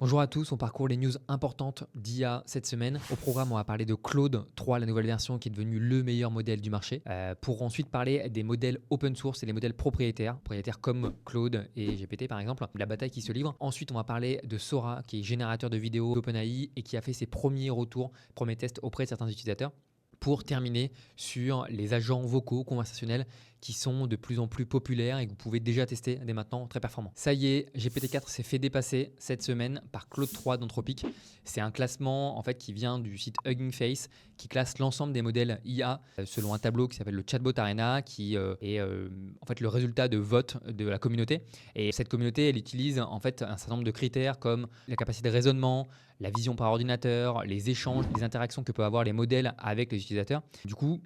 Bonjour à tous, on parcourt les news importantes d'IA cette semaine. Au programme, on va parler de Claude 3, la nouvelle version qui est devenue le meilleur modèle du marché, pour ensuite parler des modèles open source et les modèles propriétaires comme Claude et GPT par exemple, la bataille qui se livre. Ensuite, on va parler de Sora, qui est générateur de vidéos d'OpenAI et qui a fait ses premiers retours, premiers tests auprès de certains utilisateurs. Pour terminer sur les agents vocaux conversationnels qui sont de plus en plus populaires et que vous pouvez déjà tester dès maintenant, très performants. Ça y est, GPT-4 s'est fait dépasser cette semaine par Claude 3 d'Anthropic. C'est un classement en fait qui vient du site Hugging Face qui classe l'ensemble des modèles IA selon un tableau qui s'appelle le Chatbot Arena qui est en fait le résultat de vote de la communauté. Et cette communauté, elle utilise en fait un certain nombre de critères comme la capacité de raisonnement, la vision par ordinateur, les échanges, les interactions que peuvent avoir les modèles avec les utilisateurs. Du coup,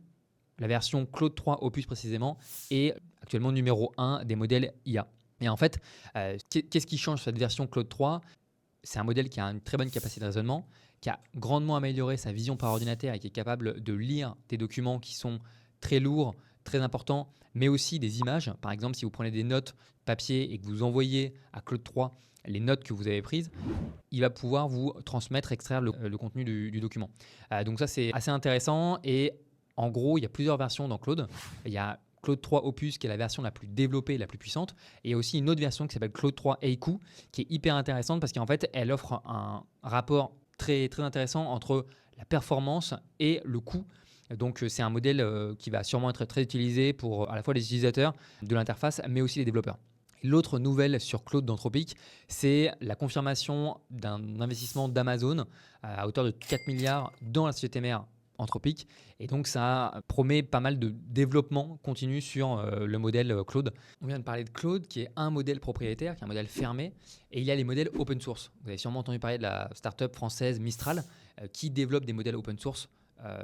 la version Claude 3 Opus précisément est actuellement numéro 1 des modèles IA. Et en fait, qu'est-ce qui change sur cette version Claude 3 ? C'est un modèle qui a une très bonne capacité de raisonnement, qui a grandement amélioré sa vision par ordinateur et qui est capable de lire des documents qui sont très lourds, très importants, mais aussi des images. Par exemple, si vous prenez des notes papier et que vous envoyez à Claude 3 les notes que vous avez prises, il va pouvoir vous transmettre, extraire le contenu du document. Donc ça, c'est assez intéressant. Et en gros, il y a plusieurs versions dans Claude. Il y a Claude 3 Opus qui est la version la plus développée, la plus puissante. Et il y a aussi une autre version qui s'appelle Claude 3 Haiku qui est hyper intéressante parce qu'en fait, elle offre un rapport très, très intéressant entre la performance et le coût. Donc c'est un modèle qui va sûrement être très utilisé pour à la fois les utilisateurs de l'interface, mais aussi les développeurs. L'autre nouvelle sur Claude d'Anthropic, c'est la confirmation d'un investissement d'Amazon à hauteur de 4 milliards dans la société mère Anthropic. Et donc, ça promet pas mal de développement continu sur le modèle Claude. On vient de parler de Claude, qui est un modèle propriétaire, qui est un modèle fermé. Et il y a les modèles open source. Vous avez sûrement entendu parler de la startup française Mistral, qui développe des modèles open source,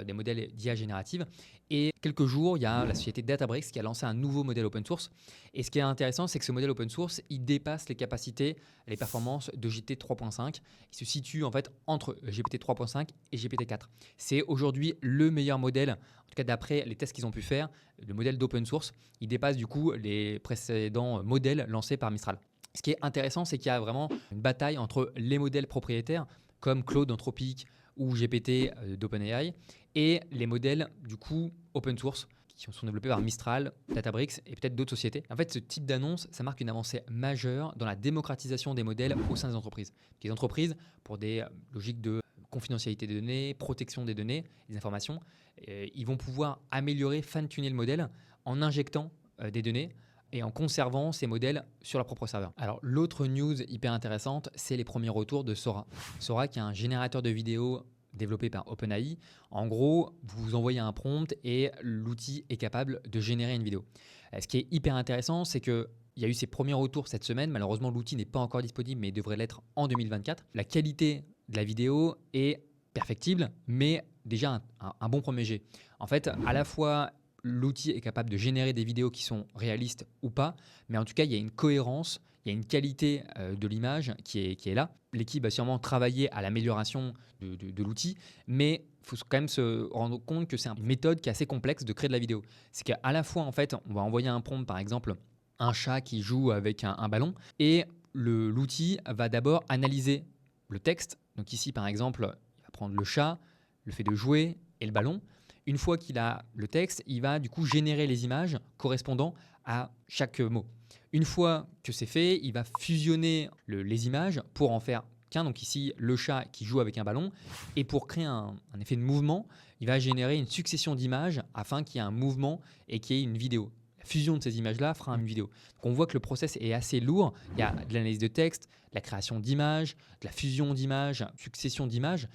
des modèles d'IA générative. Et quelques jours, il y a la société Databricks qui a lancé un nouveau modèle open source. Et ce qui est intéressant, c'est que ce modèle open source, il dépasse les capacités, les performances de GPT 3.5. Il se situe en fait entre GPT 3.5 et GPT 4. C'est aujourd'hui le meilleur modèle, en tout cas d'après les tests qu'ils ont pu faire, le modèle d'open source. Il dépasse du coup les précédents modèles lancés par Mistral. Ce qui est intéressant, c'est qu'il y a vraiment une bataille entre les modèles propriétaires, comme Claude d'Anthropic ou GPT d'OpenAI, et les modèles du coup open source qui sont développés par Mistral, Databricks et peut-être d'autres sociétés. En fait, ce type d'annonce, ça marque une avancée majeure dans la démocratisation des modèles au sein des entreprises. Les entreprises, pour des logiques de confidentialité des données, protection des données, des informations, ils vont pouvoir améliorer, fine-tuner le modèle en injectant des données et en conservant ces modèles sur leur propre serveur. Alors l'autre news hyper intéressante, c'est les premiers retours de Sora. Sora qui est un générateur de vidéos développé par OpenAI. En gros, vous envoyez un prompt et l'outil est capable de générer une vidéo. Ce qui est hyper intéressant, c'est qu'il y a eu ses premiers retours cette semaine. Malheureusement, l'outil n'est pas encore disponible, mais il devrait l'être en 2024. La qualité de la vidéo est perfectible, mais déjà un bon premier jet. En fait, à la fois, l'outil est capable de générer des vidéos qui sont réalistes ou pas, mais en tout cas, il y a une cohérence, il y a une qualité de l'image qui est là. L'équipe va sûrement travailler à l'amélioration de l'outil, mais il faut quand même se rendre compte que c'est une méthode qui est assez complexe de créer de la vidéo. C'est qu'à la fois, en fait, on va envoyer un prompt, par exemple, un chat qui joue avec un ballon, et l'outil va d'abord analyser le texte. Donc ici, par exemple, il va prendre le chat, le fait de jouer et le ballon. Une fois qu'il a le texte, il va du coup générer les images correspondant à chaque mot. Une fois que c'est fait, il va fusionner les images pour en faire qu'un. Donc ici, le chat qui joue avec un ballon. Et pour créer un effet de mouvement, il va générer une succession d'images afin qu'il y ait un mouvement et qu'il y ait une vidéo. La fusion de ces images-là fera une vidéo. Donc on voit que le process est assez lourd. Il y a de l'analyse de texte, de la création d'images, de la fusion d'images, succession d'images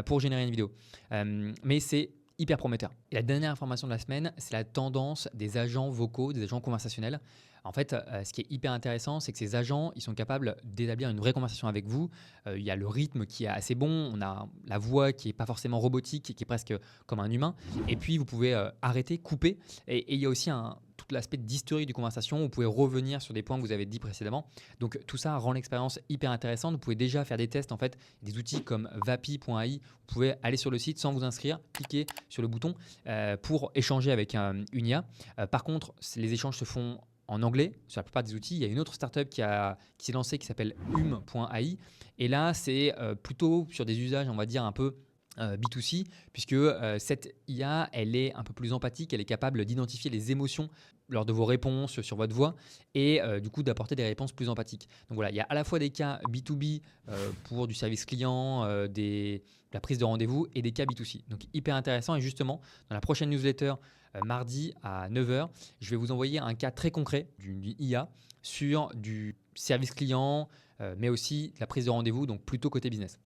pour générer une vidéo. Mais c'est hyper prometteur. Et la dernière information de la semaine, c'est la tendance des agents vocaux, des agents conversationnels. En fait, ce qui est hyper intéressant, c'est que ces agents, ils sont capables d'établir une vraie conversation avec vous. Il y a le rythme qui est assez bon, on a la voix qui n'est pas forcément robotique, qui est presque comme un humain. Et puis, vous pouvez arrêter, couper. Et il y a aussi tout l'aspect d'historique du conversation. Vous pouvez revenir sur des points que vous avez dit précédemment. Donc, tout ça rend l'expérience hyper intéressante. Vous pouvez déjà faire des tests, en fait, des outils comme Vapi.ai. Vous pouvez aller sur le site sans vous inscrire, cliquer sur le bouton pour échanger avec une IA. Par contre, les échanges se font en anglais sur la plupart des outils. Il y a une autre startup qui s'est lancée qui s'appelle hum.ai. Et là, c'est plutôt sur des usages, on va dire, un peu B2C, puisque cette IA, elle est un peu plus empathique, elle est capable d'identifier les émotions lors de vos réponses sur votre voix et du coup d'apporter des réponses plus empathiques. Donc voilà, il y a à la fois des cas B2B pour du service client, de la prise de rendez-vous et des cas B2C. Donc hyper intéressant et justement, dans la prochaine newsletter, mardi à 9h, je vais vous envoyer un cas très concret d'une IA sur du service client, mais aussi de la prise de rendez-vous, donc plutôt côté business.